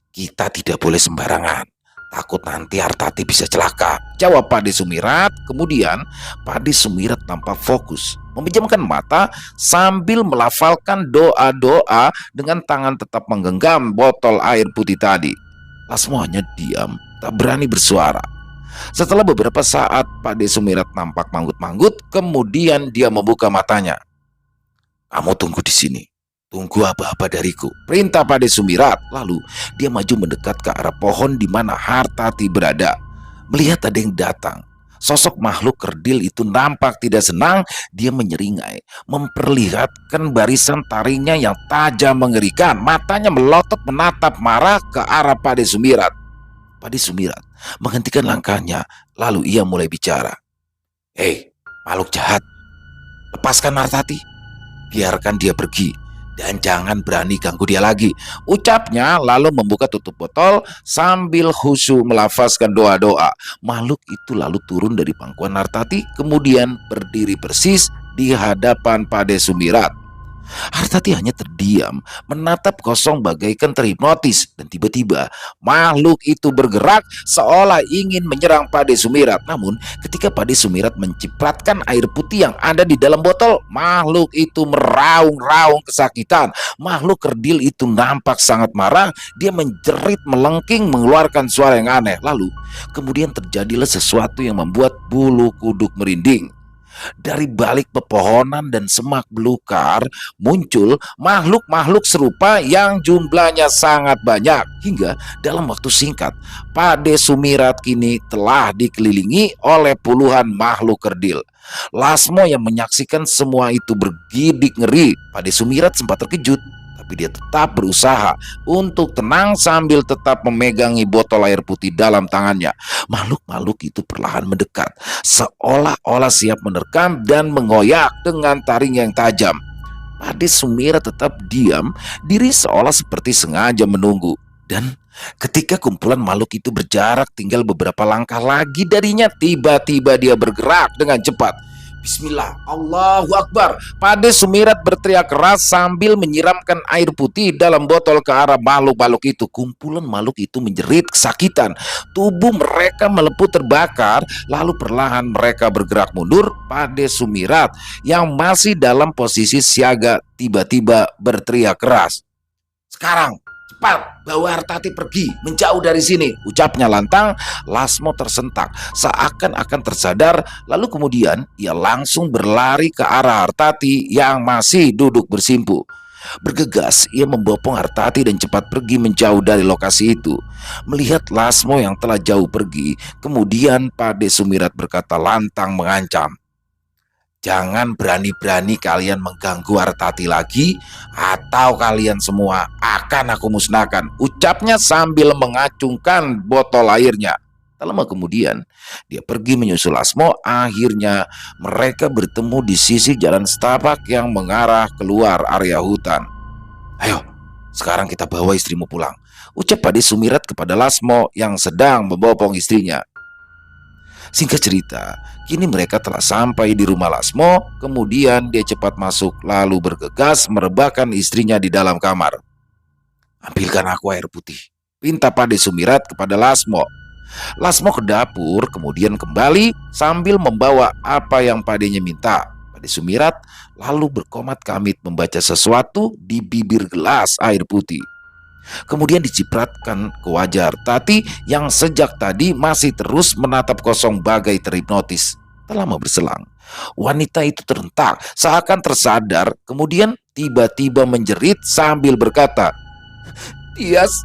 kita tidak boleh sembarangan. Takut nanti Hartati bisa celaka, jawab Pade Sumirat. Kemudian Pade Sumirat nampak fokus, memejamkan mata sambil melafalkan doa-doa dengan tangan tetap menggenggam botol air putih tadi. Lasmo hanya diam, tak berani bersuara. Setelah beberapa saat, Pade Sumirat nampak manggut-manggut, kemudian dia membuka matanya. Kamu tunggu di sini. Tunggu apa-apa dariku, perintah Pade Sumirat. Lalu dia maju mendekat ke arah pohon di mana Hartati berada. Melihat ada yang datang, sosok makhluk kerdil itu nampak tidak senang. Dia menyeringai, memperlihatkan barisan taringnya yang tajam mengerikan. Matanya melotot menatap marah ke arah Pade Sumirat. Pade Sumirat menghentikan langkahnya, lalu ia mulai bicara. Hei, makhluk jahat, lepaskan Hartati. Biarkan dia pergi dan jangan berani ganggu dia lagi, ucapnya lalu membuka tutup botol sambil khusyuk melafazkan doa-doa. Makhluk itu lalu turun dari pangkuan Hartati, kemudian berdiri persis di hadapan Pade Sumirat. Hartati hanya terdiam, menatap kosong bagaikan terhipnotis, dan tiba-tiba makhluk itu bergerak seolah ingin menyerang Pade Sumirat. Namun ketika Pade Sumirat mencipratkan air putih yang ada di dalam botol, makhluk itu meraung-raung kesakitan. Makhluk kerdil itu nampak sangat marah. Dia menjerit melengking mengeluarkan suara yang aneh. Lalu kemudian terjadilah sesuatu yang membuat bulu kuduk merinding. Dari balik pepohonan dan semak belukar muncul makhluk-makhluk serupa yang jumlahnya sangat banyak. Hingga dalam waktu singkat, Pade Sumirat kini telah dikelilingi oleh puluhan makhluk kerdil. Lasmo yang menyaksikan semua itu bergidik ngeri. Pade Sumirat sempat terkejut, tapi dia tetap berusaha untuk tenang sambil tetap memegangi botol air putih dalam tangannya. Makhluk-makhluk itu perlahan mendekat, seolah-olah siap menerkam dan mengoyak dengan taring yang tajam. Pade Sumirat tetap diam diri seolah seperti sengaja menunggu. Dan ketika kumpulan makhluk itu berjarak tinggal beberapa langkah lagi darinya, tiba-tiba dia bergerak dengan cepat. Bismillah, Allahu Akbar. Pade Sumirat berteriak keras sambil menyiramkan air putih dalam botol ke arah makhluk-makhluk itu. Kumpulan makhluk itu menjerit kesakitan. Tubuh mereka melepuh terbakar. Lalu perlahan mereka bergerak mundur. Pade Sumirat yang masih dalam posisi siaga tiba-tiba berteriak keras. Sekarang cepat bawa Hartati pergi menjauh dari sini, ucapnya lantang. Lasmo tersentak seakan-akan tersadar, lalu kemudian ia langsung berlari ke arah Hartati yang masih duduk bersimpuh. Bergegas ia membopong Hartati dan cepat pergi menjauh dari lokasi itu. Melihat Lasmo yang telah jauh pergi, kemudian Pade Sumirat berkata lantang mengancam. Jangan berani-berani kalian mengganggu Hartati lagi, atau kalian semua akan aku musnahkan, ucapnya sambil mengacungkan botol airnya. Tak lama kemudian dia pergi menyusul Lasmo. Akhirnya mereka bertemu di sisi jalan setapak yang mengarah keluar area hutan. Ayo, sekarang kita bawa istrimu pulang, ucap Pade Sumirat kepada Lasmo yang sedang membopong istrinya. Singkat cerita, kini mereka telah sampai di rumah Lasmo. Kemudian dia cepat masuk lalu bergegas merebahkan istrinya di dalam kamar. "Ambilkan aku air putih," pinta Pade Sumirat kepada Lasmo. Lasmo ke dapur kemudian kembali sambil membawa apa yang padenya minta. Pade Sumirat lalu berkomat kamit membaca sesuatu di bibir gelas air putih. Kemudian dicipratkan ke wajah Artati yang sejak tadi masih terus menatap kosong bagai terhipnotis. Tak lama berselang, wanita itu terentak seakan tersadar, kemudian tiba-tiba menjerit sambil berkata, "Dias,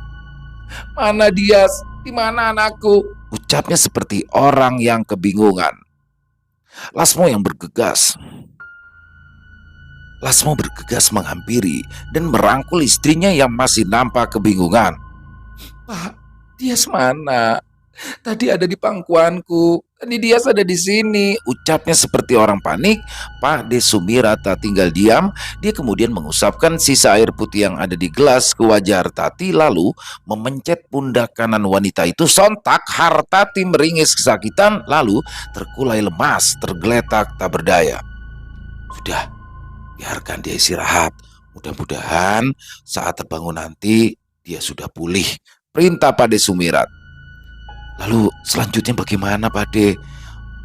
mana Dias? Di mana anakku?" Ucapnya seperti orang yang kebingungan. Lasmo yang bergegas. Lasmo bergegas menghampiri dan merangkul istrinya yang masih nampak kebingungan. "Pak, Dias mana? Tadi ada di pangkuanku. Tadi Dias ada di sini," ucapnya seperti orang panik. Pade Sumirat tak tinggal diam. Dia kemudian mengusapkan sisa air putih yang ada di gelas ke wajah Hartati lalu memencet pundak kanan wanita itu. Sontak Hartati meringis kesakitan lalu terkulai lemas, tergeletak tak berdaya. "Sudah, biarkan dia istirahat. Mudah-mudahan saat terbangun nanti dia sudah pulih," perintah Pade Sumirat. "Lalu selanjutnya bagaimana, Pade?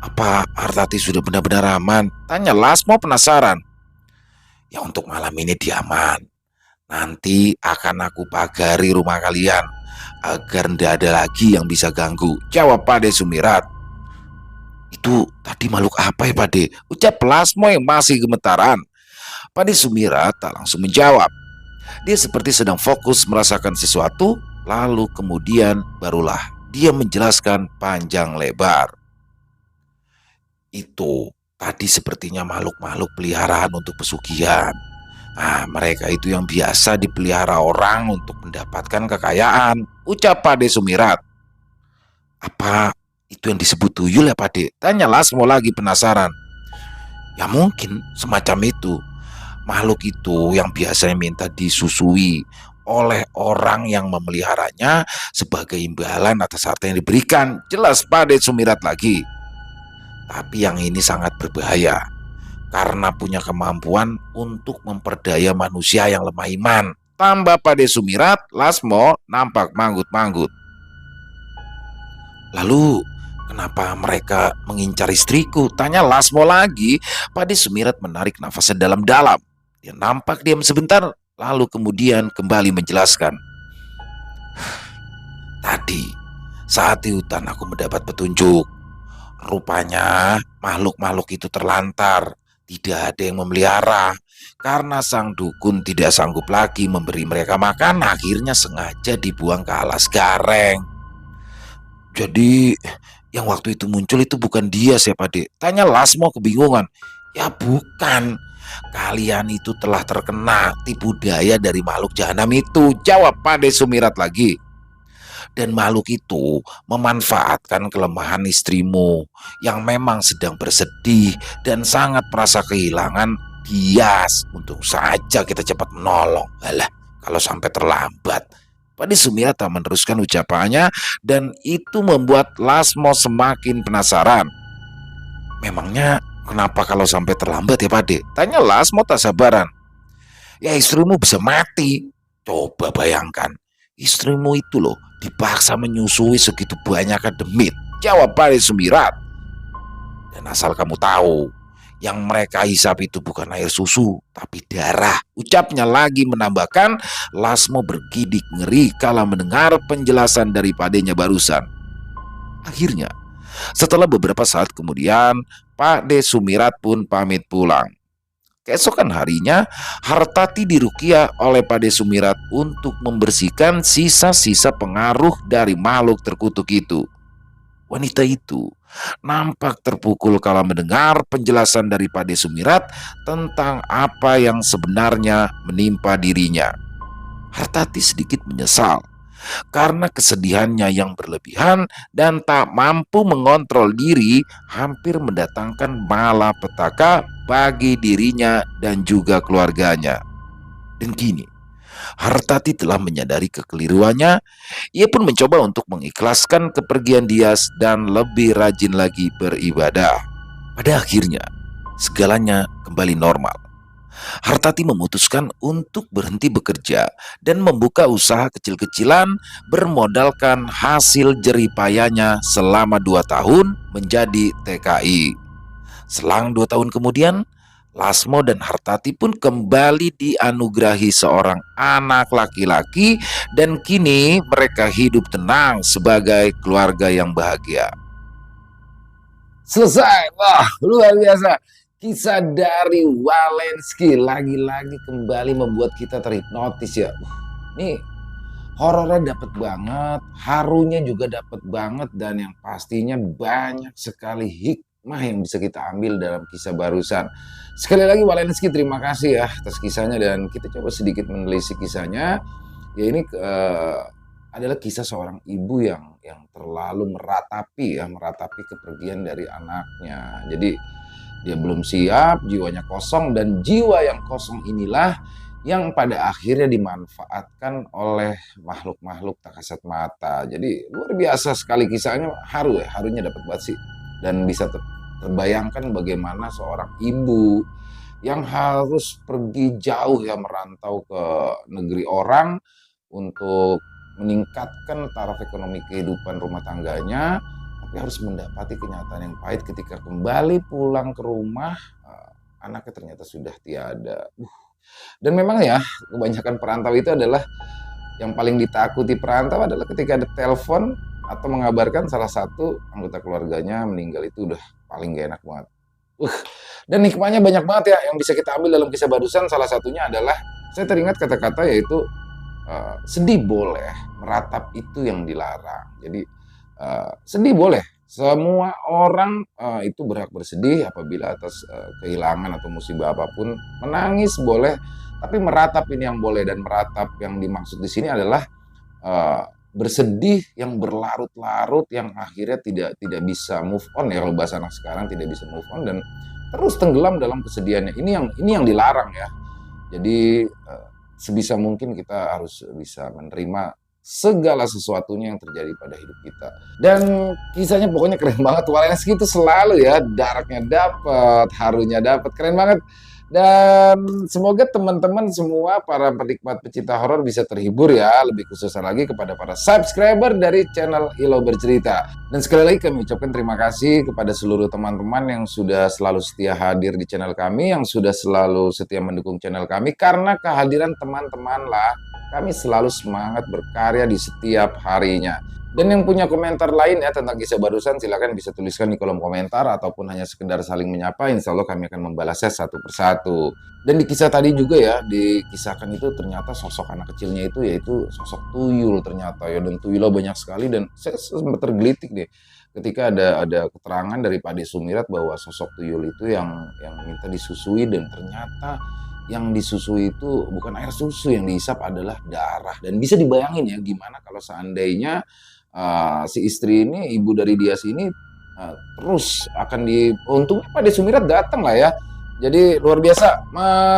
Apa Hartati sudah benar-benar aman?" tanya Lasmo penasaran. "Ya, untuk malam ini dia aman. Nanti akan aku pagari rumah kalian agar tidak ada lagi yang bisa ganggu," jawab Pade Sumirat. "Itu tadi makhluk apa ya, Pade?" ucap Lasmo yang masih gemetaran. Pade Sumirat tak langsung menjawab. Dia seperti sedang fokus merasakan sesuatu, lalu kemudian barulah dia menjelaskan panjang lebar. "Itu tadi sepertinya makhluk-makhluk peliharaan untuk pesugihan. Mereka itu yang biasa dipelihara orang untuk mendapatkan kekayaan," ucap Pade Sumirat. "Apa itu yang disebut tuyul ya, Pade?" tanya Lasmo lagi penasaran. "Ya mungkin semacam itu. Makhluk itu yang biasanya minta disusui oleh orang yang memeliharanya sebagai imbalan atas harta yang diberikan," jelas Pade Sumirat lagi. "Tapi yang ini sangat berbahaya karena punya kemampuan untuk memperdaya manusia yang lemah iman," tambah Pade Sumirat. Lasmo nampak manggut-manggut. "Lalu kenapa mereka mengincar istriku?" tanya Lasmo lagi. Pade Sumirat menarik nafasnya dalam-dalam. Dia nampak diam sebentar, lalu kemudian kembali menjelaskan. "Tadi saat di hutan aku mendapat petunjuk. Rupanya makhluk-makhluk itu terlantar, tidak ada yang memelihara. Karena sang dukun tidak sanggup lagi memberi mereka makan, akhirnya sengaja dibuang ke alas gareng." "Jadi yang waktu itu muncul itu bukan dia siapa, Dek?" tanya Lasmo kebingungan. "Ya bukan. Kalian itu telah terkena tipu daya dari makhluk jahanam itu," jawab Pade Sumirat lagi. "Dan makhluk itu memanfaatkan kelemahan istrimu yang memang sedang bersedih dan sangat merasa kehilangan Dias. Untung saja kita cepat menolong. Alah, kalau sampai terlambat." Pade Sumirat tak meneruskan ucapannya dan itu membuat Lasmo semakin penasaran. "Memangnya kenapa kalau sampai terlambat ya, Pade?" tanya Lasmo tak sabaran. "Ya istrimu bisa mati. Coba bayangkan, istrimu itu loh dipaksa menyusui segitu banyak demit," jawab Pade Sumirat. "Dan asal kamu tahu, yang mereka hisap itu bukan air susu, tapi darah," ucapnya lagi menambahkan. Lasmo bergidik ngeri kala mendengar penjelasan dari padenya barusan. Akhirnya, setelah beberapa saat kemudian, Pade Sumirat pun pamit pulang. Keesokan harinya, Hartati diruqyah oleh Pade Sumirat untuk membersihkan sisa-sisa pengaruh dari makhluk terkutuk itu. Wanita itu nampak terpukul kala mendengar penjelasan dari Pade Sumirat tentang apa yang sebenarnya menimpa dirinya. Hartati sedikit menyesal karena kesedihannya yang berlebihan dan tak mampu mengontrol diri hampir mendatangkan malapetaka bagi dirinya dan juga keluarganya. Dan kini Hartati telah menyadari kekeliruannya. Ia pun mencoba untuk mengikhlaskan kepergian Dias dan lebih rajin lagi beribadah. Pada akhirnya, segalanya kembali normal. Hartati memutuskan untuk berhenti bekerja dan membuka usaha kecil-kecilan bermodalkan hasil jeripayanya selama 2 tahun menjadi TKI. Selang 2 tahun kemudian, Lasmo dan Hartati pun kembali dianugerahi seorang anak laki-laki dan kini mereka hidup tenang sebagai keluarga yang bahagia. Selesai. Wah, luar biasa. Kisah dari Walensky lagi-lagi kembali membuat kita terhipnotis ya. Ini horornya dapat banget, harunya juga dapat banget, dan yang pastinya banyak sekali hikmah yang bisa kita ambil dalam kisah barusan. Sekali lagi Walensky, terima kasih ya atas kisahnya, dan kita coba sedikit menelisik kisahnya. Ya ini adalah kisah seorang ibu yang terlalu meratapi kepergian dari anaknya. Jadi dia belum siap, jiwanya kosong, dan jiwa yang kosong inilah yang pada akhirnya dimanfaatkan oleh makhluk-makhluk tak kasat mata. Jadi luar biasa sekali kisahnya, harunya dapat banget sih. Dan bisa terbayangkan bagaimana seorang ibu yang harus pergi jauh ya, merantau ke negeri orang untuk meningkatkan taraf ekonomi kehidupan rumah tangganya, tapi harus mendapati kenyataan yang pahit ketika kembali pulang ke rumah, anaknya ternyata sudah tiada. Dan memang ya, kebanyakan perantau itu adalah yang paling ditakuti perantau adalah ketika ada telepon atau mengabarkan salah satu anggota keluarganya meninggal. Itu udah paling gak enak banget. Dan hikmahnya banyak banget ya yang bisa kita ambil dalam kisah barusan. Salah satunya adalah saya teringat kata-kata yaitu sedih boleh, meratap itu yang dilarang. Jadi sedih boleh, semua orang itu berhak bersedih apabila atas kehilangan atau musibah apapun. Menangis boleh, tapi meratap ini yang boleh. Dan meratap yang dimaksud di sini adalah bersedih yang berlarut-larut, yang akhirnya tidak bisa move on ya, kalau bahasa anak sekarang tidak bisa move on dan terus tenggelam dalam kesedihannya. Ini yang dilarang ya. Jadi sebisa mungkin kita harus bisa menerima segala sesuatunya yang terjadi pada hidup kita. Dan kisahnya pokoknya keren banget. Walensky itu selalu ya, daraknya dapat, harunya dapat, keren banget. Dan semoga teman-teman semua para penikmat pecinta horor bisa terhibur ya, lebih khususnya lagi kepada para subscriber dari channel Ilo Bercerita. Dan sekali lagi kami ucapkan terima kasih kepada seluruh teman-teman yang sudah selalu setia hadir di channel kami, yang sudah selalu setia mendukung channel kami. Karena kehadiran teman-teman lah kami selalu semangat berkarya di setiap harinya. Dan yang punya komentar lain ya tentang kisah barusan, silakan bisa tuliskan di kolom komentar ataupun hanya sekedar saling menyapa. Insya Allah kami akan membalasnya satu persatu. Dan di kisah tadi juga ya, dikisahkan itu ternyata sosok anak kecilnya itu yaitu sosok tuyul ternyata ya. Dan tuyulnya banyak sekali, dan saya sempat tergelitik deh ketika ada keterangan dari Pak De Sumirat bahwa sosok tuyul itu yang minta disusui, dan ternyata yang disusui itu bukan air susu, yang dihisap adalah darah. Dan bisa dibayangin ya gimana kalau seandainya si istri ini, ibu dari Dias ini terus akan untungnya Pak De Sumirat datang lah ya. Jadi luar biasa.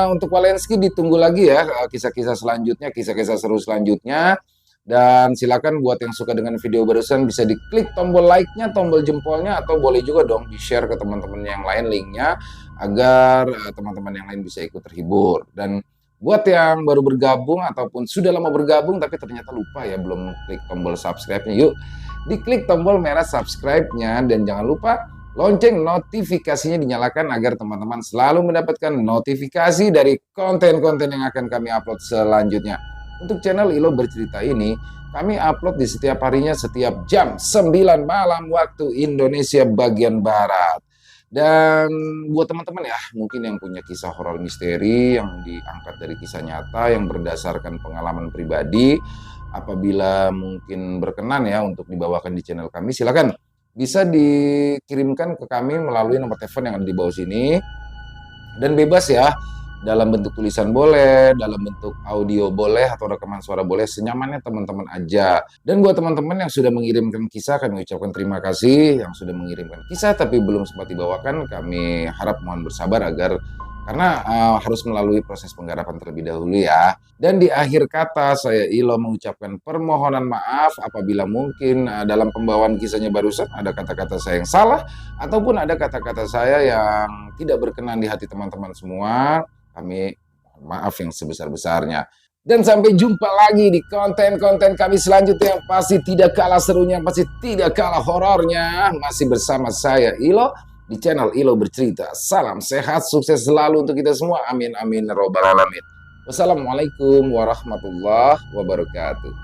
Untuk Walensky ditunggu lagi ya kisah-kisah selanjutnya, kisah-kisah seru selanjutnya. Dan silakan buat yang suka dengan video barusan bisa diklik tombol like-nya, tombol jempolnya, atau boleh juga dong di-share ke teman-teman yang lain linknya agar teman-teman yang lain bisa ikut terhibur. Dan buat yang baru bergabung ataupun sudah lama bergabung tapi ternyata lupa ya belum klik tombol subscribe-nya, yuk diklik tombol merah subscribe-nya, dan jangan lupa lonceng notifikasinya dinyalakan agar teman-teman selalu mendapatkan notifikasi dari konten-konten yang akan kami upload selanjutnya. Untuk channel Ilo Bercerita ini, kami upload di setiap harinya setiap jam 9 malam waktu Indonesia bagian Barat. Dan buat teman-teman ya, mungkin yang punya kisah horor misteri yang diangkat dari kisah nyata yang berdasarkan pengalaman pribadi, apabila mungkin berkenan ya untuk dibawakan di channel kami, silakan bisa dikirimkan ke kami melalui nomor telepon yang ada di bawah sini. Dan bebas ya, dalam bentuk tulisan boleh, dalam bentuk audio boleh, atau rekaman suara boleh, senyamannya teman-teman aja. Dan buat teman-teman yang sudah mengirimkan kisah, kami ucapkan terima kasih. Yang sudah mengirimkan kisah tapi belum sempat dibawakan, kami harap mohon bersabar agar Karena harus melalui proses penggarapan terlebih dahulu ya. Dan di akhir kata saya Ilo mengucapkan permohonan maaf apabila mungkin dalam pembawaan kisahnya barusan ada kata-kata saya yang salah ataupun ada kata-kata saya yang tidak berkenan di hati teman-teman semua. Kami mohon maaf yang sebesar-besarnya. Dan sampai jumpa lagi di konten-konten kami selanjutnya yang pasti tidak kalah serunya, pasti tidak kalah horornya. Masih bersama saya Ilo di channel Ilo Bercerita. Salam sehat, sukses selalu untuk kita semua. Amin, amin, robbal alamin. Wassalamualaikum warahmatullahi wabarakatuh.